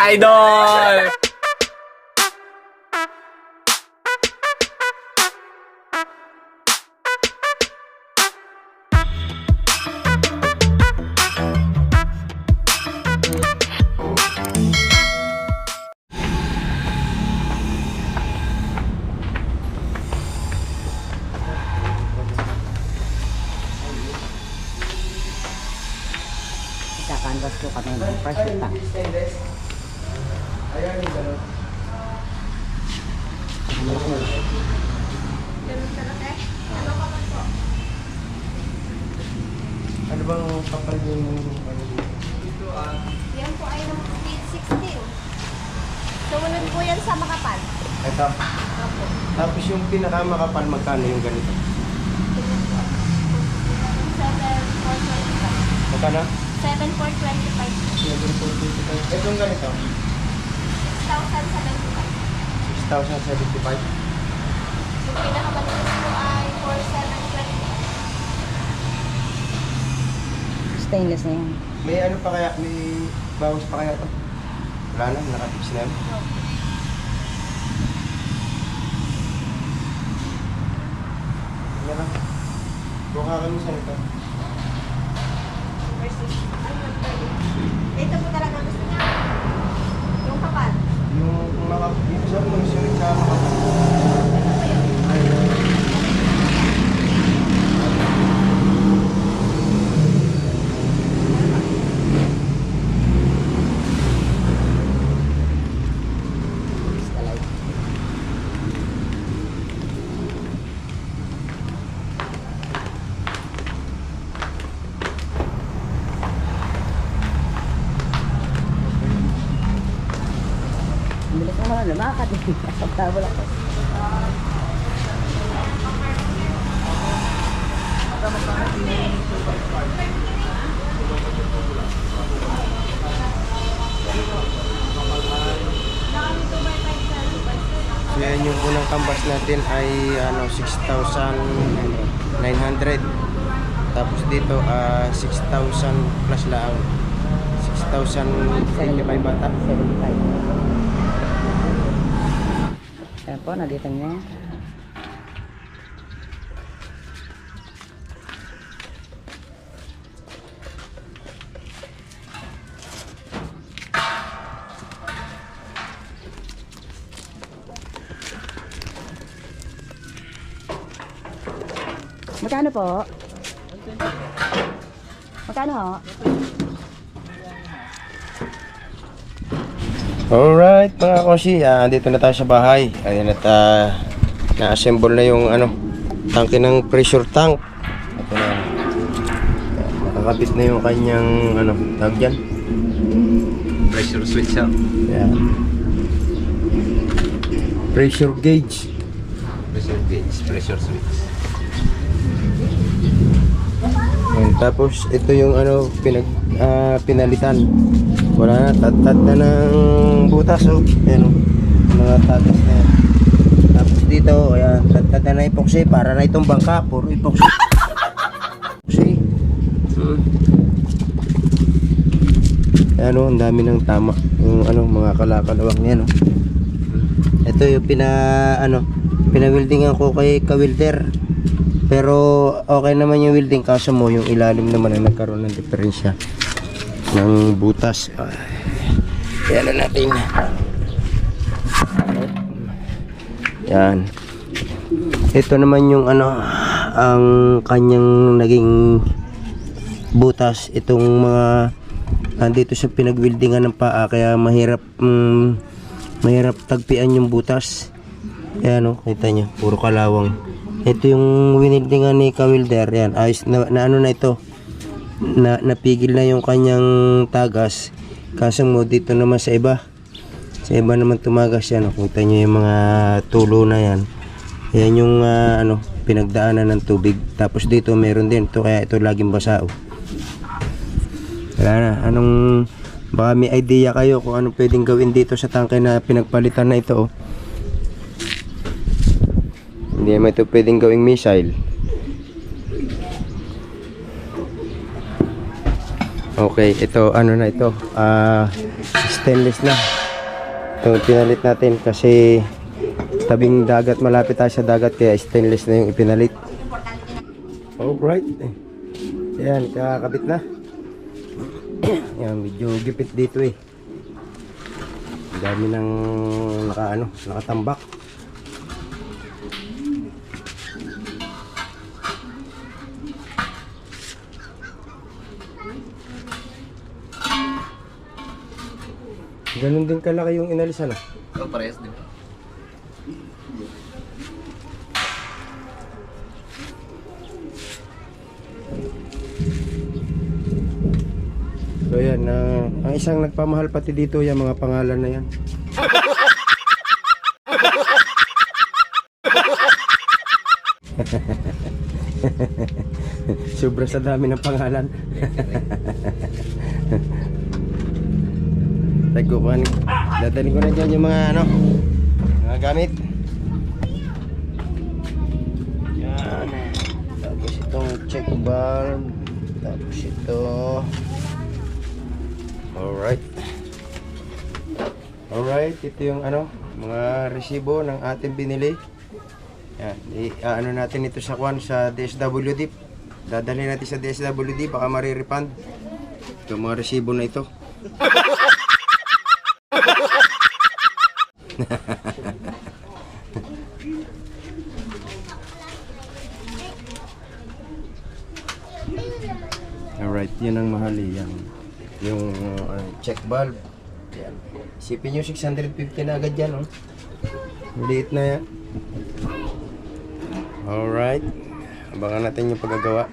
Idol! Kakanvas ko kami ng first tank. Ayan yung gano'n. Ano bang kapal yung ano dito? Yan po ay ng 16. Sumunod po yan sa makapal. Ito. Opo. Tapos yung pinakamakapal, magkano yung ganito? 7,425. Magkano? 7,425. Itong ganito? 6,075. 6,075. Yung pinakamaliit po ay 4,720. Stainless na yan. May ano pa kaya? May bawas pa kaya ito? Wala na, nakatips na yun. Yan lang. Buka kami sa nito. Versus, ito po talaga gusto niya. Yung kapal. Yung sa mga sulit sa makapal. Ang bilis mo naman lumakad. Pagkabal ako. So yan yung unang canvas natin ay ano 6,900. Tapos dito 6,000 plus lang. 6,085 bata. 75. Ayan po, nandito niya. Magkano po? Magkano ho? Alright mga kosi, andito na tayo sa bahay. Ayan at na-assemble na yung ano, tangke ng pressure tank. Ito na. Nakakabit na yung kanyang ano, tawag dyan. Pressure switch up. Ayan. Pressure gauge. Pressure gauge, pressure switch. Ayan, tapos ito yung ano, pinalitan. Wala na, tatat na ng butas oh. Ayan oh, mga tatas na yan. Tapos dito, ayan, tatat na epoxy para na itong bangka, puro epoxy. Epoxy. Ayan oh, ang dami ng tama. Yung ano, mga kalakalawang yan oh. Ito yung pinawildingan ko kay ka-welder. Pero okay naman yung welding, kaso mo yung ilalim naman ay nagkaroon ng diferensya ng butas. Yan na natin. Yan. Ito naman yung ano, ang kanyang naging butas. Itong mga andito sa pinagwildingan ng paa, kaya mahirap tagpian yung butas. Ayan o, kita nyo, puro kalawang. Ito yung winildingan ni ka-welder. Yan, ayos na ano na ito. Napigil na yung kanyang tagas, kaso mo dito naman sa iba naman tumagas yan. Kita nyo yung mga tulo na yan. Yan yung ano, pinagdaanan ng tubig. Tapos dito meron din ito, kaya ito laging basa oh. Wala na, baka may idea kayo kung anong pwedeng gawin dito sa tangke na pinagpalitan na ito oh. Hindi naman ito pwedeng gawing missile. Okay, ito ano na ito. Stainless na. Ito pinalit natin kasi tabing dagat, malapit tayo sa dagat kaya stainless na yung ipinalit. Alright. Ayan, kakabit na. Ayan, medyo gipit dito eh. Ang dami ng nakatambak. Ganun din kalaki yung inalis ano? Oh, parehas din. So yan, ang isang nagpamahal pati dito yung mga pangalan na yan. Sobra sa dami ng pangalan. Dadalhin ko na dyan yung mga mga gamit. Yan. Tapos itong check valve. Tapos ito. Alright. Alright, ito yung mga resibo ng ating binili. Yan, ano natin ito sa sa DSWD. Dadalhin natin sa DSWD, baka marirefund. Ito mga resibo na ito. Alright, yun ang mahal yan. Yung check valve. Yan. Isipin nyo 650 na agad yan. Maliit na yan. Alright. Abangan natin yung paggagawa.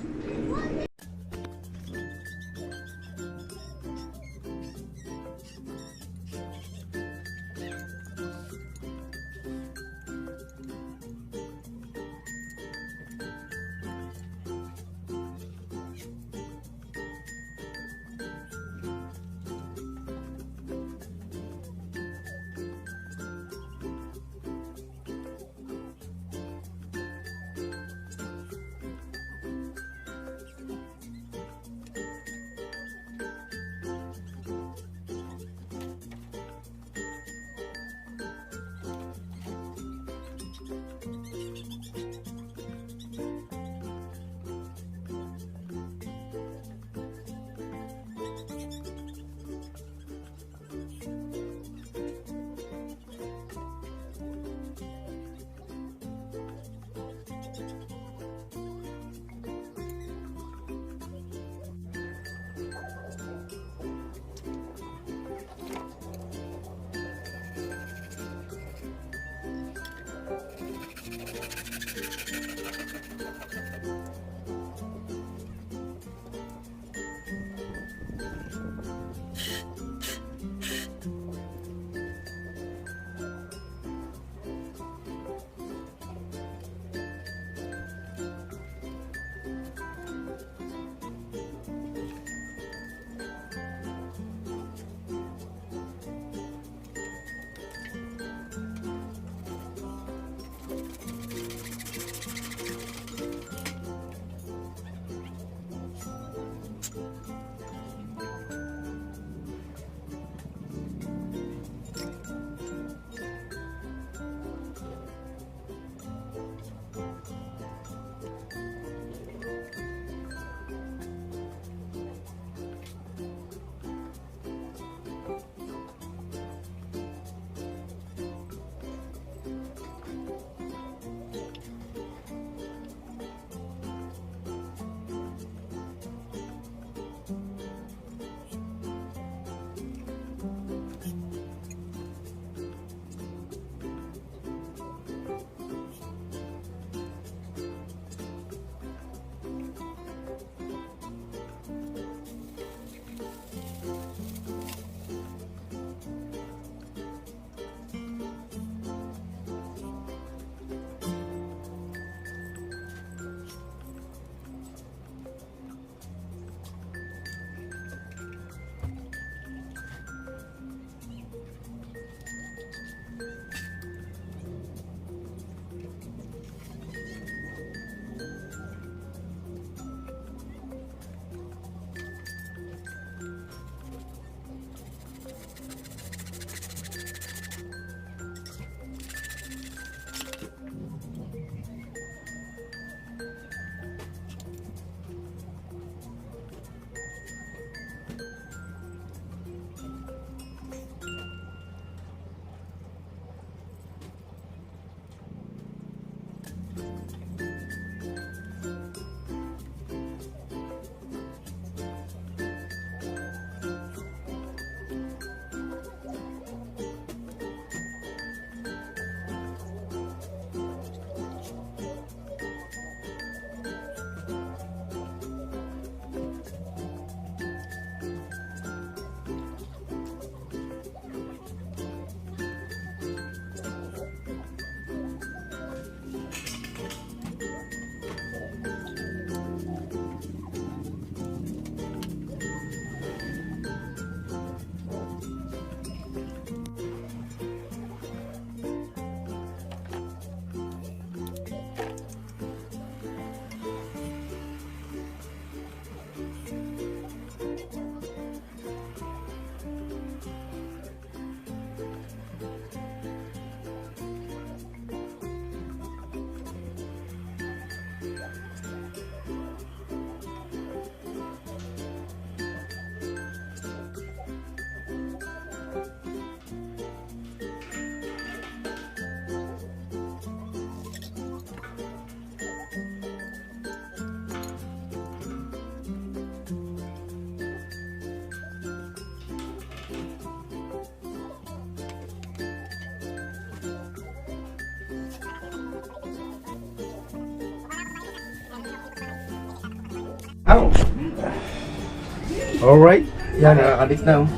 Alright. Yan, nakakadit na. Oh.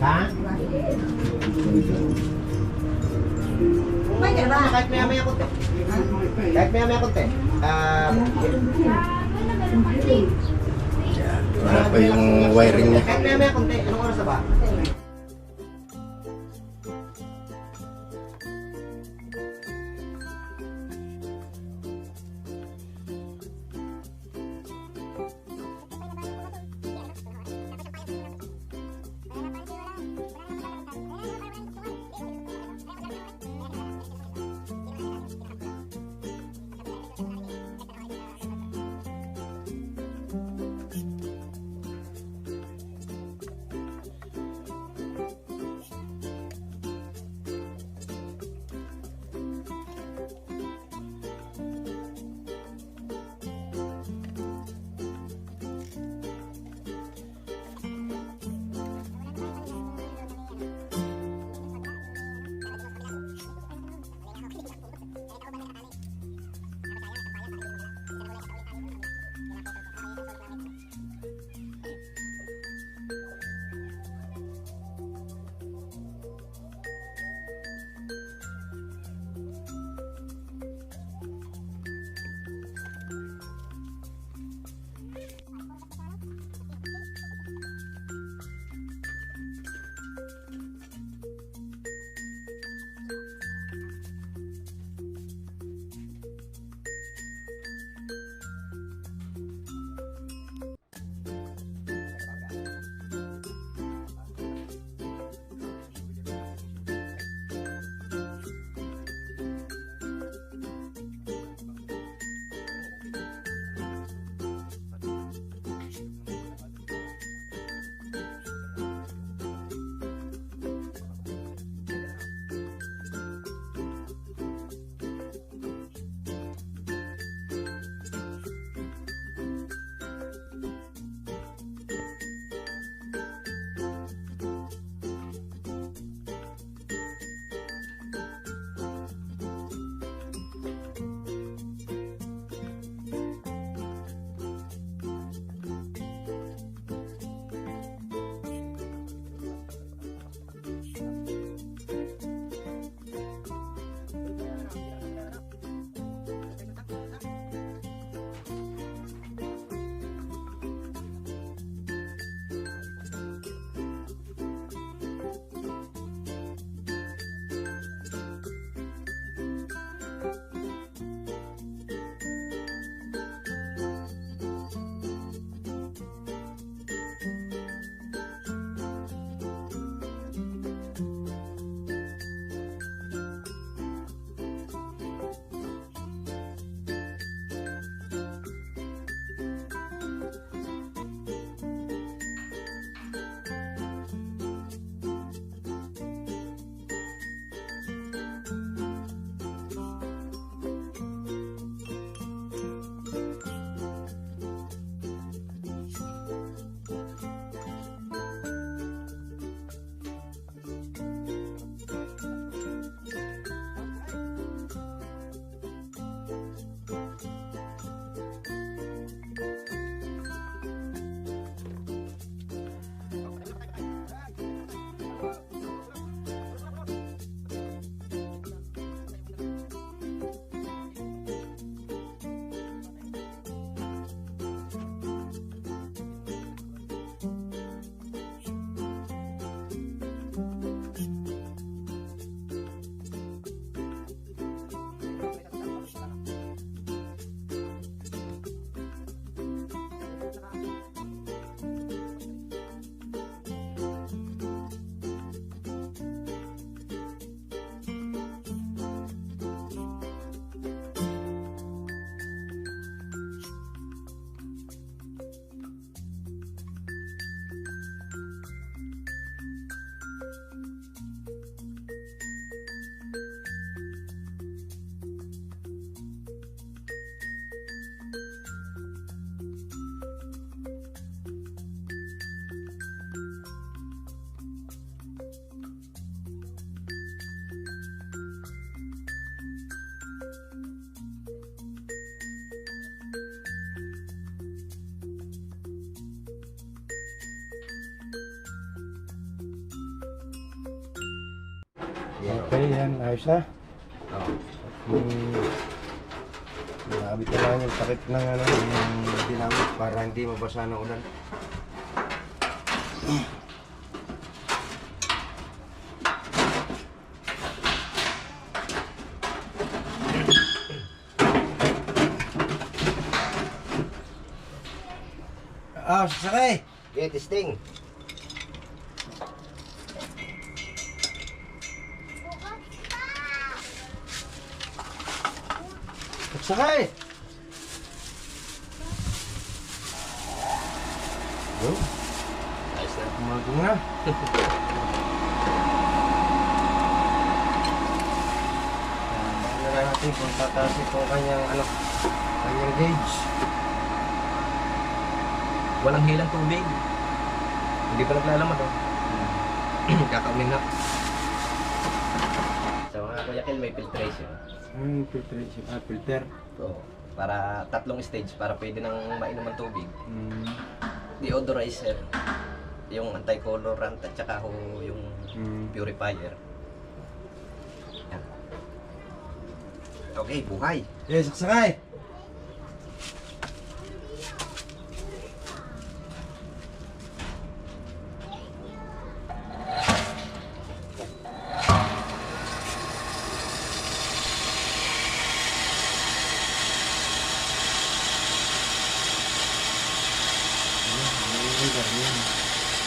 Ha? May ka na, kahit maya-maya konti. Kahit maya-maya konti. Wala pa yung wiring niya. Kahit maya-maya konti. Anong oras na ba? Yan. Okay, yan. Ayos na. Oh. Nakabit na lang yung takip ng ano, yung dinamit para hindi mabasa ng ulan. Ah, sasakay! Okay, testing. Sasakay! Oh, Ayos na. umagong na. Ano na natin kung tataas itong kanyang ano, kanyang gauge. Walang hilang tubig. Hindi pa naglalamad oh. Kakaunin na. So mga Kuya Kel, may filtration. Filtration, filter. So, para 3 stage para pwede nang mainom ang tubig. Deodorizer, yung anti-colorant at saka yung purifier. Yan. Okay, buhay. Yes, sasakay!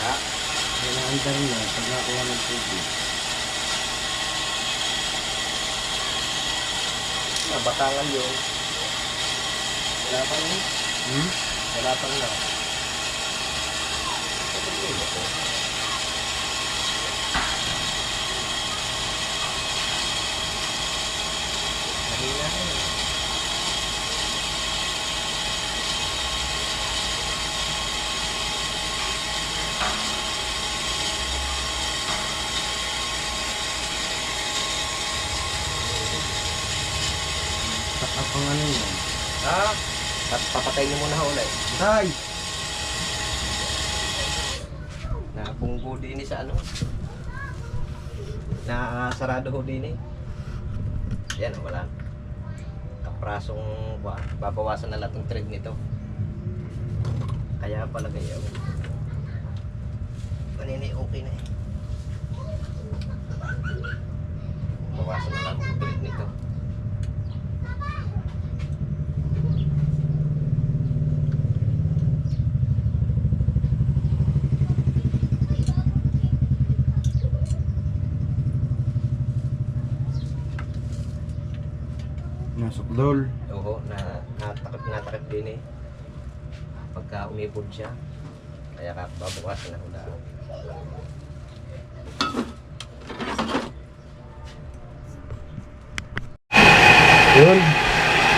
Ha? Kailangan niya pag nakuha ng tubig. Batangan yun. Wala pang na. Wala pang na. Mahina na yun. Takap ang ano yan. Ha? Tapos papatay niyo muna ulit. Ay! Napunggo din sa ano. Sarado ho din eh. Yan, wala. Kaprasong babawasan na lahat ng thread nito. Kaya pala kayo. Kanini okay na eh. Bawasan na lahat ng thread nito. Nasukdol. Oo, natakip din eh. Pagka umipod siya. Kaya babawasan na hula. Yun.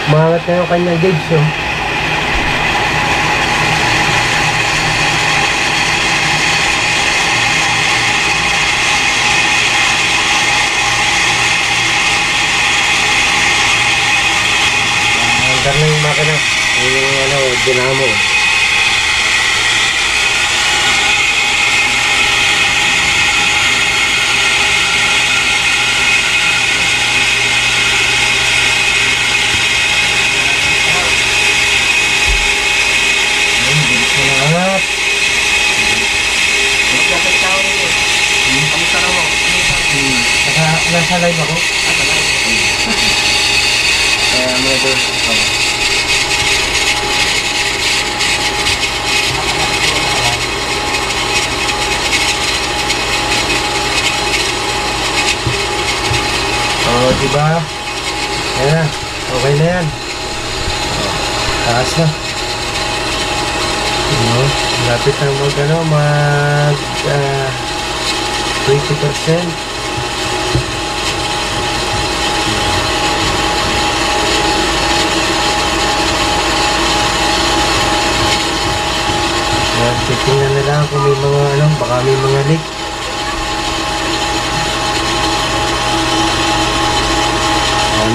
Umangat na yung kanyang gauge, oh. Andar na yung makina. Yung ano, dinamo. Salamat. Magkakit tao nito. Kamusta na mo? Saka nasa live ako. Kaya mo ito. Oh, diba? Ayan na. Okay na yan. Taas na. Lapit na mag 20%. Titingnan na lang kung may mga baka may mga leak.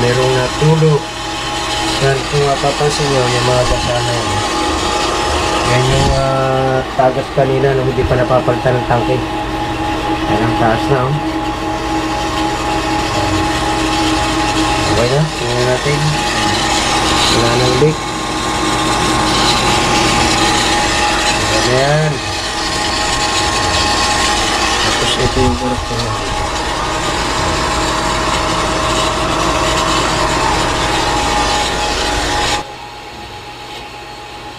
Merong natulo. Yan, kung mapapansin nyo, yung mga basa na yun. Yan yung tagas kanina nung hindi pa napapalitan ng tangke. Yan ang taas na, oh. leak. Ayan. Tapos ito yung connector niya.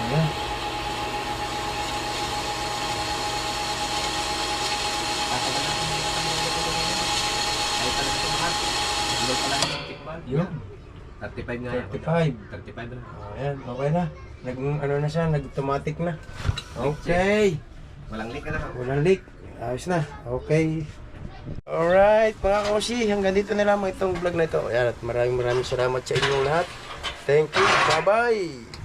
Ayan. Ay pala ito mahal. Ilan pala yung tikman? Yun. 35 nga yan. 35. 35 na. Ayan, okay na. Ano na siya, nag-automatic na. Okay. Walang leak na lang. Walang leak. Ayos na. Okay. Alright, mga kausi, hanggang dito na lamang itong vlog na ito. Ayan, at maraming salamat sa inyong lahat. Thank you. Bye-bye.